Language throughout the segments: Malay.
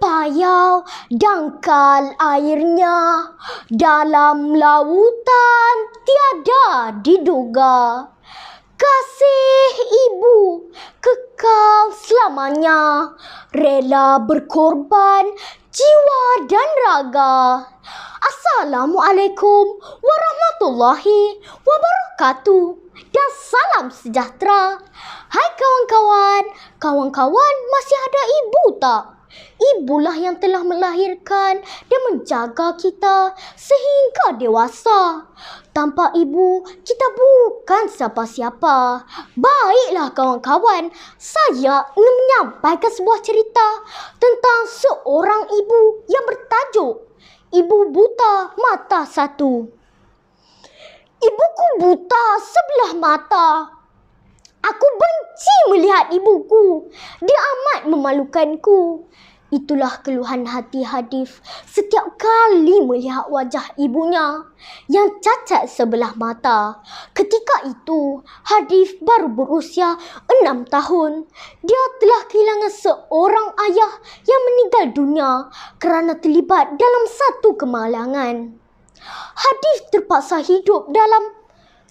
payau dangkal airnya, dalam lautan tiada diduga. Kasih ibu kekal selamanya, rela berkorban jiwa dan raga. Assalamualaikum warahmatullahi wabarakatuh dan salam sejahtera. Hai kawan-kawan masih ada ibu tak? Ibulah yang telah melahirkan dan menjaga kita sehingga dewasa. Tanpa ibu, kita bukan siapa-siapa. Baiklah kawan-kawan, saya ingin menyampaikan sebuah cerita tentang seorang ibu yang bertajuk Ibu Buta Mata Satu. Ibuku buta sebelah mata. Aku benci melihat ibuku. Dia amat memalukanku. Itulah keluhan hati Hadif setiap kali melihat wajah ibunya yang cacat sebelah mata. Ketika itu, Hadif baru berusia 6 tahun. Dia telah kehilangan seorang ayah yang meninggal dunia kerana terlibat dalam satu kemalangan. Hadif terpaksa hidup dalam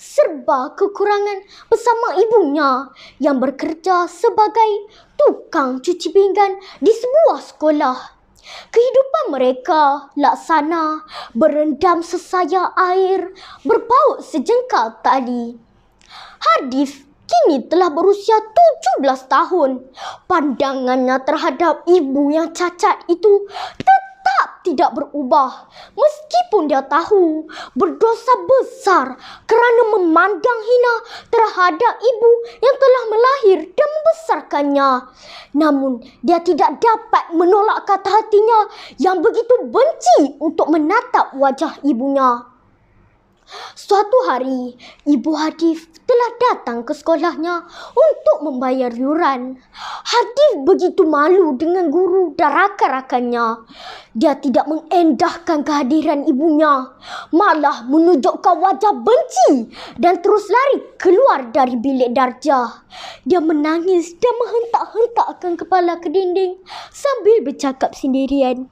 serba kekurangan bersama ibunya yang bekerja sebagai tukang cuci pinggan di sebuah sekolah. Kehidupan mereka laksana berendam sesaya air, berpaut sejengkal tali. Hadif kini telah berusia 17 tahun. Pandangannya terhadap ibu yang cacat itu tetap tidak berubah, meskipun dia tahu berdosa besar kerana memandang hina terhadap ibu yang telah melahir dan membesarkannya. Namun, dia tidak dapat menolak kata hatinya yang begitu benci untuk menatap wajah ibunya. Suatu hari, Ibu Hadif telah datang ke sekolahnya untuk membayar yuran. Hadif begitu malu dengan guru dan rakan-rakannya. Dia tidak mengendahkan kehadiran ibunya, malah menunjukkan wajah benci dan terus lari keluar dari bilik darjah. Dia menangis dan menghentak-hentakkan kepala ke dinding sambil bercakap sendirian.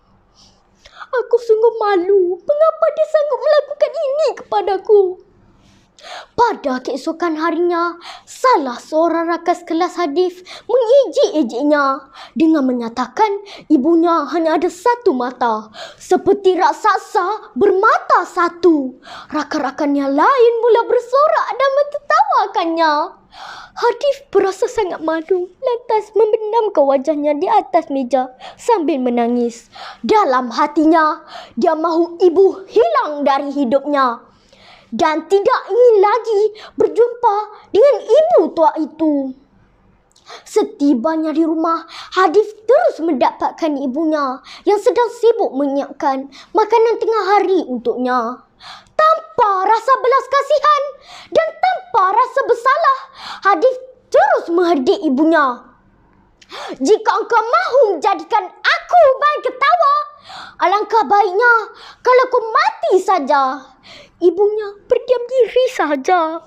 Aku sungguh malu. Mengapa dia sanggup melakukan ini kepadaku? Pada keesokan harinya, salah seorang rakan kelas Hadif mengejek-ejeknya dengan menyatakan ibunya hanya ada satu mata, seperti raksasa bermata satu. Rakan-rakannya lain mula bersorak dan mentertawakannya. Hadif berasa sangat malu, lantas membenamkan wajahnya di atas meja sambil menangis. Dalam hatinya, dia mahu ibu hilang dari hidupnya dan tidak ingin lagi berjumpa dengan ibu tua itu. Setibanya di rumah, Hadif terus mendapatkan ibunya yang sedang sibuk menyiapkan makanan tengah hari untuknya. Tanpa rasa belas kasihan dan tanpa rasa bersalah, Hadif terus menghardik ibunya. Jika engkau mahu menjadikan aku bahan ketawa, alangkah baiknya kalau kau mati saja. Ibunya berdiam diri saja.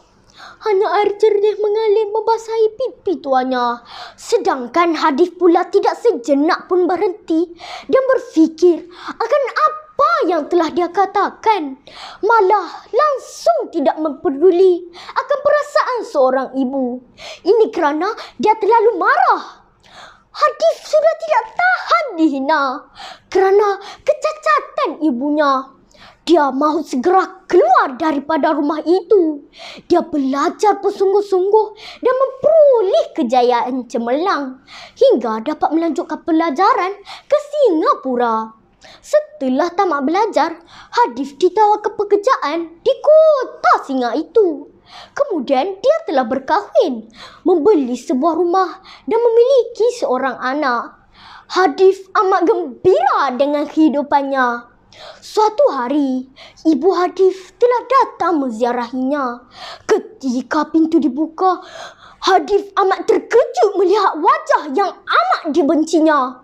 Hanya air jernih mengalir membasahi pipi tuanya. Sedangkan Hadif pula tidak sejenak pun berhenti dan berfikir akan apa yang telah dia katakan. Malah langsung tidak memperduli akan perasaan seorang ibu. Ini kerana dia terlalu marah. Hadif sudah tidak tahan dihina kerana kecacatan ibunya. Dia mahu segera keluar daripada rumah itu. Dia belajar bersungguh-sungguh dan memperoleh kejayaan cemerlang hingga dapat melanjutkan pelajaran ke Singapura. Setelah tamat belajar, Hadif ditawarkan pekerjaan di kota Singa itu. Kemudian dia telah berkahwin, membeli sebuah rumah dan memiliki seorang anak. Hadif amat gembira dengan kehidupannya. Suatu hari, Ibu Hadif telah datang menziarahinya. Ketika pintu dibuka, Hadif amat terkejut melihat wajah yang amat dibencinya.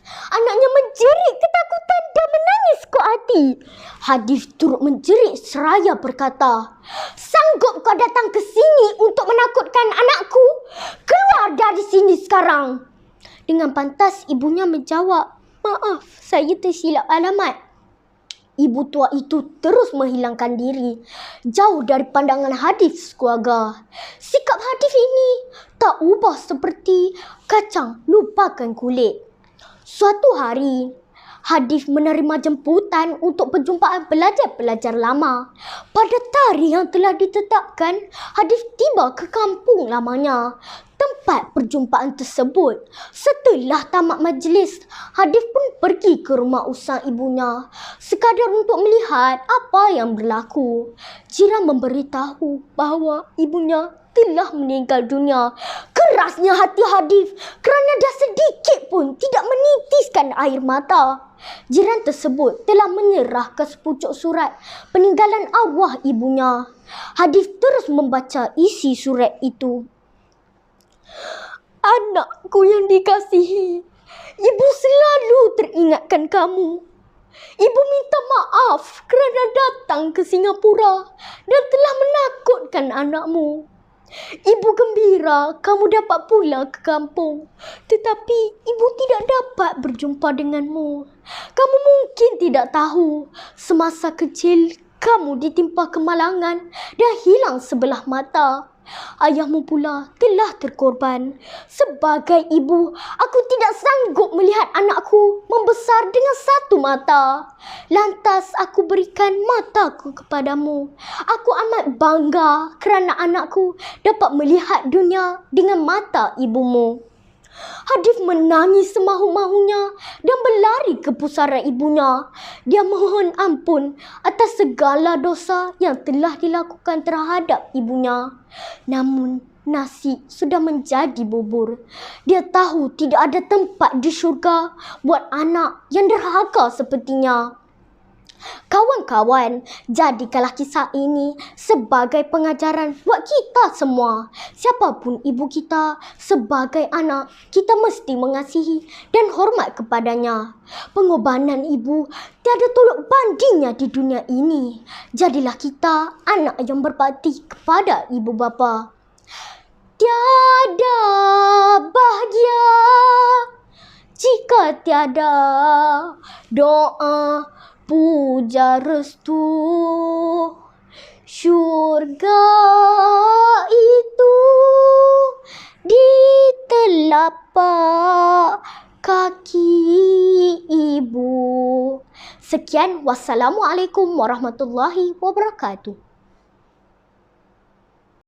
Anaknya menjerit ketakutan dan menangis kuat hati. Hadif turut menjerit seraya berkata, "Sanggup kau datang ke sini untuk menakutkan anakku? Keluar dari sini sekarang." Dengan pantas ibunya menjawab, Maaf, saya tersilap alamat. Ibu tua itu terus menghilangkan diri, jauh dari pandangan Hadif keluarga. Sikap Hadif ini tak ubah seperti kacang lupakan kulit. Suatu hari, Hadif menerima jemputan untuk perjumpaan pelajar-pelajar lama. Pada tarikh yang telah ditetapkan, Hadif tiba ke kampung lamanya. Tempat perjumpaan tersebut. Setelah tamat majlis, Hadif pun pergi ke rumah usang ibunya sekadar untuk melihat apa yang berlaku. Jiran memberitahu bahawa ibunya telah meninggal dunia. Kerasnya hati Hadif kerana dah sedikit pun tidak menitiskan air mata. Jiran tersebut telah menyerahkan sepucuk surat peninggalan arwah ibunya. Hadif terus membaca isi surat itu. Anakku yang dikasihi, ibu selalu teringatkan kamu. Ibu minta maaf kerana datang ke Singapura dan telah menakutkan anakmu. Ibu gembira kamu dapat pulang ke kampung, tetapi ibu tidak dapat berjumpa denganmu. Kamu mungkin tidak tahu, semasa kecil kamu ditimpa kemalangan dan hilang sebelah mata. Ayahmu pula telah terkorban. Sebagai ibu, aku tidak sanggup melihat anakku membesar dengan satu mata. Lantas aku berikan mataku kepadamu. Aku amat bangga kerana anakku dapat melihat dunia dengan mata ibumu. Hadif menangis semahu-mahunya dan berlari ke pusara ibunya. Dia mohon ampun atas segala dosa yang telah dilakukan terhadap ibunya. Namun nasi sudah menjadi bubur. Dia tahu tidak ada tempat di syurga buat anak yang derhaka sepertinya. Kawan-kawan, jadikanlah kisah ini sebagai pengajaran buat kita semua. Siapapun ibu kita, sebagai anak, kita mesti mengasihi dan hormat kepadanya. Pengorbanan ibu tiada tolok bandingnya di dunia ini. Jadilah kita anak yang berbakti kepada ibu bapa. Tiada bahagia jika tiada doa, puja restu. Syurga itu di telapak kaki ibu. Sekian, wassalamualaikum warahmatullahi wabarakatuh.